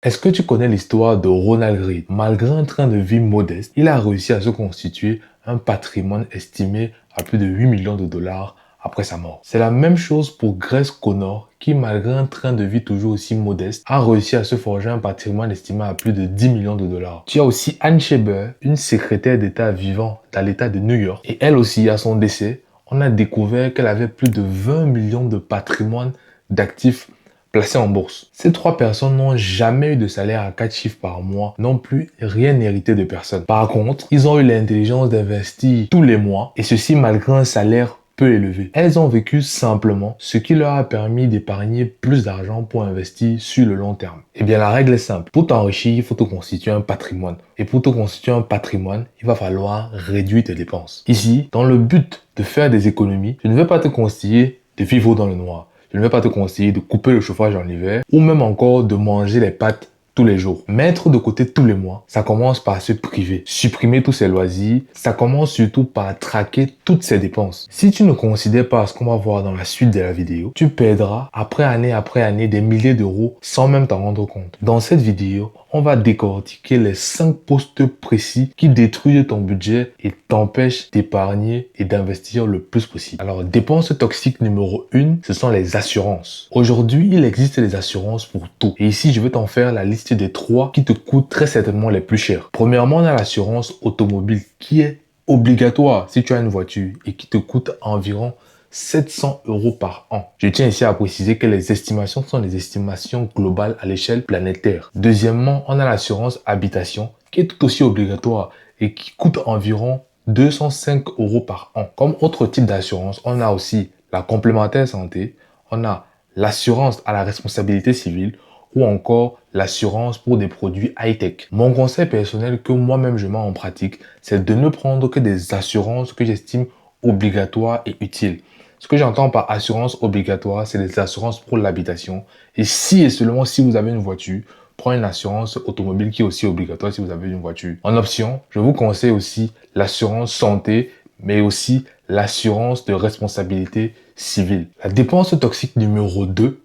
Est-ce que tu connais l'histoire de Ronald Reagan? Malgré un train de vie modeste, il a réussi à se constituer un patrimoine estimé à plus de 8 millions de dollars après sa mort. C'est la même chose pour Grace Connor qui, malgré un train de vie toujours aussi modeste, a réussi à se forger un patrimoine estimé à plus de 10 millions de dollars. Tu as aussi Anne Scheber, une secrétaire d'État vivant dans l'État de New York. Et elle aussi, à son décès, on a découvert qu'elle avait plus de 20 millions de patrimoine d'actifs placés en bourse. Ces trois personnes n'ont jamais eu de salaire à 4 chiffres par mois, non plus rien hérité de personne. Par contre, ils ont eu l'intelligence d'investir tous les mois, et ceci malgré un salaire peu élevé. Elles ont vécu simplement, ce qui leur a permis d'épargner plus d'argent pour investir sur le long terme. Eh bien, la règle est simple. Pour t'enrichir, il faut te constituer un patrimoine. Et pour te constituer un patrimoine, il va falloir réduire tes dépenses. Ici, dans le but de faire des économies, je ne vais pas te conseiller de vivre dans le noir. Je ne vais pas te conseiller de couper le chauffage en hiver ou même encore de manger les pâtes tous les jours. Mettre de côté tous les mois, ça commence par se priver, supprimer tous ses loisirs, ça commence surtout par traquer toutes ses dépenses. Si tu ne considères pas ce qu'on va voir dans la suite de la vidéo, tu perdras après année des milliers d'euros sans même t'en rendre compte. Dans cette vidéo, on va décortiquer les 5 postes précis qui détruisent ton budget et t'empêchent d'épargner et d'investir le plus possible. Alors, dépense toxique numéro 1, ce sont les assurances. Aujourd'hui, il existe des assurances pour tout. Et ici, je vais t'en faire la liste des 3 qui te coûtent très certainement les plus chers. Premièrement, on a l'assurance automobile qui est obligatoire si tu as une voiture et qui te coûte environ 700 euros par an. Je tiens ici à préciser que les estimations sont des estimations globales à l'échelle planétaire. Deuxièmement, on a l'assurance habitation qui est tout aussi obligatoire et qui coûte environ 205 euros par an. Comme autre type d'assurance, on a aussi la complémentaire santé, on a l'assurance à la responsabilité civile ou encore l'assurance pour des produits high-tech. Mon conseil personnel que moi-même je mets en pratique, c'est de ne prendre que des assurances que j'estime obligatoires et utiles. Ce que j'entends par assurance obligatoire, c'est des assurances pour l'habitation. Et si et seulement si vous avez une voiture, prenez une assurance automobile qui est aussi obligatoire si vous avez une voiture. En option, je vous conseille aussi l'assurance santé, mais aussi l'assurance de responsabilité civile. La dépense toxique numéro 2,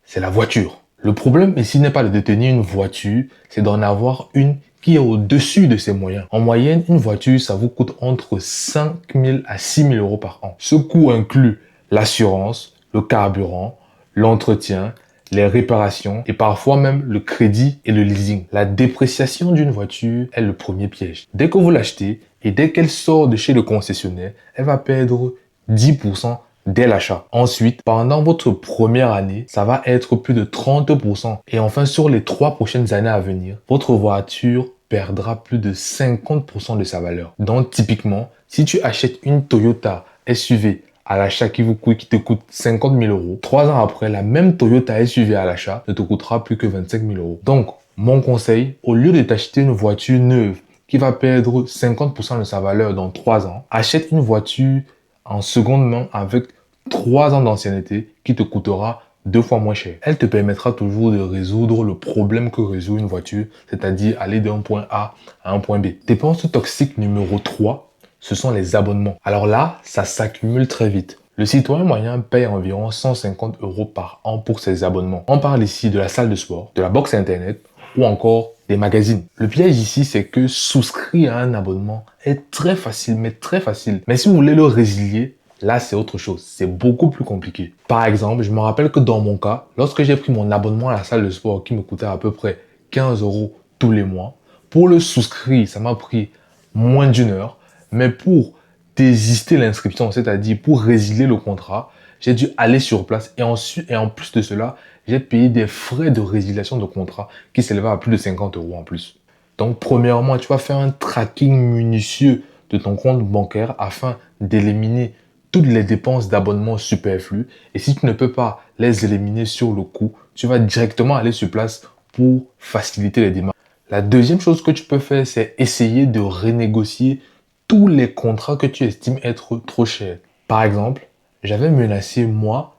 c'est la voiture. Le problème ici n'est pas de détenir une voiture, c'est d'en avoir une qui est au-dessus de ses moyens. En moyenne, une voiture, ça vous coûte entre 5 000 à 6 000 euros par an. Ce coût inclut l'assurance, le carburant, l'entretien, les réparations et parfois même le crédit et le leasing. La dépréciation d'une voiture est le premier piège. Dès que vous l'achetez et dès qu'elle sort de chez le concessionnaire, elle va perdre 10% dès l'achat. Ensuite, pendant votre première année, ça va être plus de 30%. Et enfin, sur les 3 prochaines années à venir, votre voiture perdra plus de 50% de sa valeur. Donc, typiquement, si tu achètes une Toyota SUV à l'achat qui te coûte 50 000 euros, 3 ans après, la même Toyota SUV à l'achat ne te coûtera plus que 25 000 euros. Donc, mon conseil, au lieu de t'acheter une voiture neuve qui va perdre 50% de sa valeur dans 3 ans, achète une voiture en seconde main avec 3 ans d'ancienneté qui te coûtera 2 fois moins cher. Elle te permettra toujours de résoudre le problème que résout une voiture, c'est-à-dire aller d'un point A à un point B. Dépense toxique numéro 3, ce sont les abonnements. Alors là, ça s'accumule très vite. Le citoyen moyen paye environ 150 euros par an pour ses abonnements. On parle ici de la salle de sport, de la box internet ou encore des magazines. Le piège ici, c'est que souscrire à un abonnement est très facile, mais très facile. Mais si vous voulez le résilier, là, c'est autre chose. C'est beaucoup plus compliqué. Par exemple, je me rappelle que dans mon cas, lorsque j'ai pris mon abonnement à la salle de sport qui me coûtait à peu près 15 euros tous les mois, pour le souscrire, ça m'a pris moins d'une heure. Mais pour désister l'inscription, c'est-à-dire pour résilier le contrat, j'ai dû aller sur place et en plus de cela, j'ai payé des frais de résiliation de contrat qui s'élevaient à plus de 50 euros en plus. Donc, premièrement, tu vas faire un tracking minutieux de ton compte bancaire afin d'éliminer toutes les dépenses d'abonnement superflues. Et si tu ne peux pas les éliminer sur le coup, tu vas directement aller sur place pour faciliter les démarches. La deuxième chose que tu peux faire, c'est essayer de renégocier tous les contrats que tu estimes être trop chers. Par exemple, j'avais menacé, moi,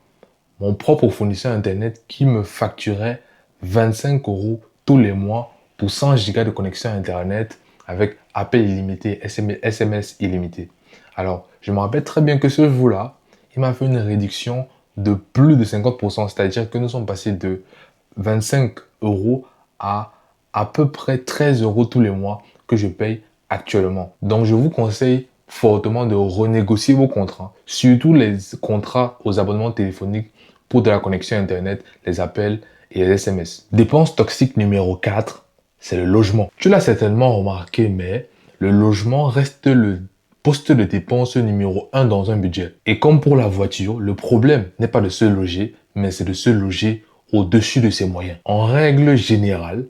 mon propre fournisseur Internet qui me facturait 25 euros tous les mois pour 100 gigas de connexion Internet avec appel illimité, SMS illimité. Alors, je me rappelle très bien que ce jour-là, il m'a fait une réduction de plus de 50%, c'est-à-dire que nous sommes passés de 25 euros à peu près 13 € tous les mois que je paye actuellement. Donc, je vous conseille fortement de renégocier vos contrats, surtout les contrats aux abonnements téléphoniques pour de la connexion Internet, les appels et les SMS. Dépense toxique numéro 4, c'est le logement. Tu l'as certainement remarqué, mais le logement reste le poste de dépense numéro 1 dans un budget. Et comme pour la voiture, le problème n'est pas de se loger, mais c'est de se loger au-dessus de ses moyens. En règle générale,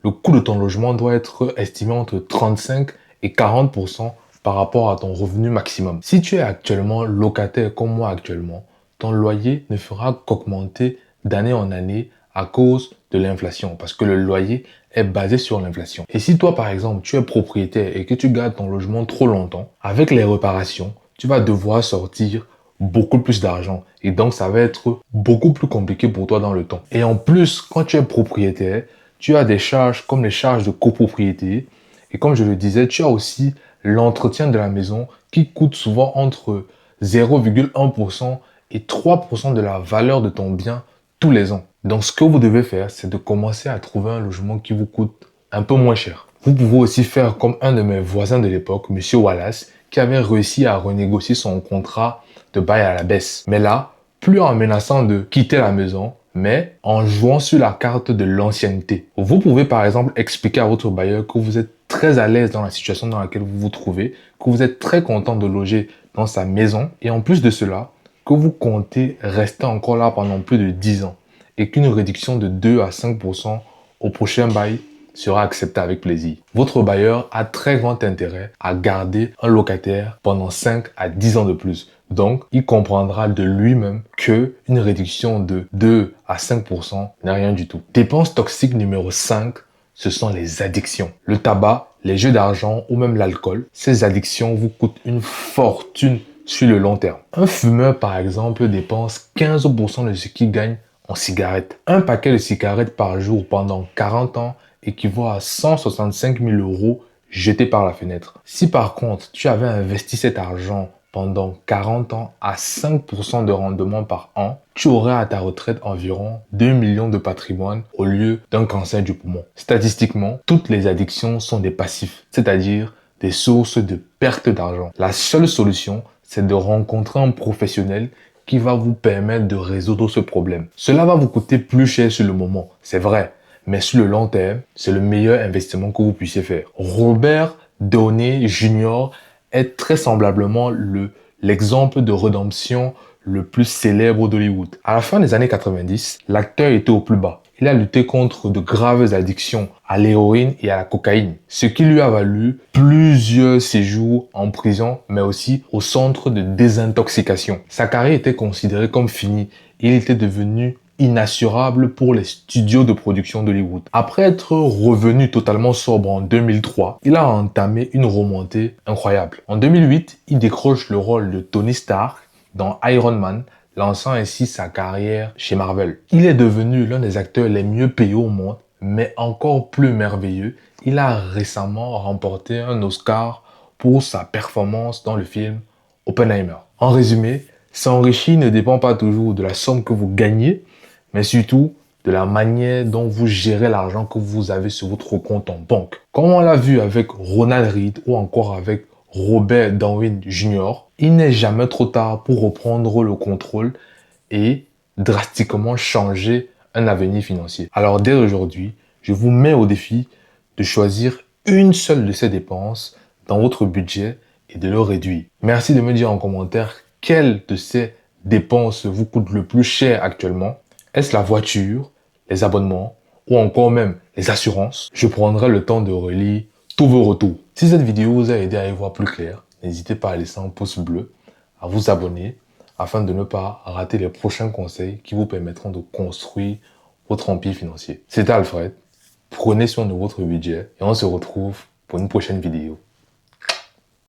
le coût de ton logement doit être estimé entre 35 et 40% par rapport à ton revenu maximum. Si tu es actuellement locataire comme moi actuellement, ton loyer ne fera qu'augmenter d'année en année à cause de l'inflation, parce que le loyer est basé sur l'inflation. Et si toi, par exemple, tu es propriétaire et que tu gardes ton logement trop longtemps, avec les réparations, tu vas devoir sortir beaucoup plus d'argent. Et donc, ça va être beaucoup plus compliqué pour toi dans le temps. Et en plus, quand tu es propriétaire, tu as des charges comme les charges de copropriété. Et comme je le disais, tu as aussi l'entretien de la maison qui coûte souvent entre 0,1% et 3% de la valeur de ton bien tous les ans. Donc, ce que vous devez faire, c'est de commencer à trouver un logement qui vous coûte un peu moins cher. Vous pouvez aussi faire comme un de mes voisins de l'époque, Monsieur Wallace, qui avait réussi à renégocier son contrat de bail à la baisse. Mais là, plus en menaçant de quitter la maison, mais en jouant sur la carte de l'ancienneté. Vous pouvez par exemple expliquer à votre bailleur que vous êtes très à l'aise dans la situation dans laquelle vous vous trouvez, que vous êtes très content de loger dans sa maison et en plus de cela, que vous comptez rester encore là pendant plus de 10 ans et qu'une réduction de 2 à 5% au prochain bail sera acceptée avec plaisir. Votre bailleur a très grand intérêt à garder un locataire pendant 5 à 10 ans de plus. Donc, il comprendra de lui-même que une réduction de 2 à 5% n'est rien du tout. Dépense toxique numéro 5, ce sont les addictions. Le tabac, les jeux d'argent ou même l'alcool, ces addictions vous coûtent une fortune sur le long terme. Un fumeur, par exemple, dépense 15% de ce qu'il gagne en cigarettes. Un paquet de cigarettes par jour pendant 40 ans équivaut à 165 000 € jetés par la fenêtre. Si par contre, tu avais investi cet argent pendant 40 ans à 5% de rendement par an, tu aurais à ta retraite environ 2 millions de patrimoine au lieu d'un cancer du poumon. Statistiquement, toutes les addictions sont des passifs, c'est-à-dire des sources de perte d'argent. La seule solution, c'est de rencontrer un professionnel qui va vous permettre de résoudre ce problème. Cela va vous coûter plus cher sur le moment, c'est vrai, mais sur le long terme, c'est le meilleur investissement que vous puissiez faire. Robert Downey Jr. est très semblablement l'exemple de rédemption le plus célèbre d'Hollywood. À la fin des années 90, l'acteur était au plus bas. Il a lutté contre de graves addictions à l'héroïne et à la cocaïne, ce qui lui a valu plusieurs séjours en prison, mais aussi au centre de désintoxication. Sa carrière était considérée comme finie et il était devenu inassurable pour les studios de production d'Hollywood. Après être revenu totalement sobre en 2003, il a entamé une remontée incroyable. En 2008, il décroche le rôle de Tony Stark dans Iron Man, lançant ainsi sa carrière chez Marvel. Il est devenu l'un des acteurs les mieux payés au monde, mais encore plus merveilleux, il a récemment remporté un Oscar pour sa performance dans le film Oppenheimer. En résumé, s'enrichir ne dépend pas toujours de la somme que vous gagnez, mais surtout de la manière dont vous gérez l'argent que vous avez sur votre compte en banque. Comme on l'a vu avec Ronald Reagan ou encore avec Robert Downey Jr., il n'est jamais trop tard pour reprendre le contrôle et drastiquement changer un avenir financier. Alors dès aujourd'hui, je vous mets au défi de choisir une seule de ces dépenses dans votre budget et de le réduire. Merci de me dire en commentaire quelle de ces dépenses vous coûte le plus cher actuellement. Est-ce la voiture, les abonnements ou encore même les assurances? Je prendrai le temps de relire tous vos retours. Si cette vidéo vous a aidé à y voir plus clair, n'hésitez pas à laisser un pouce bleu, à vous abonner afin de ne pas rater les prochains conseils qui vous permettront de construire votre empire financier. C'était Alfred, prenez soin de votre budget et on se retrouve pour une prochaine vidéo.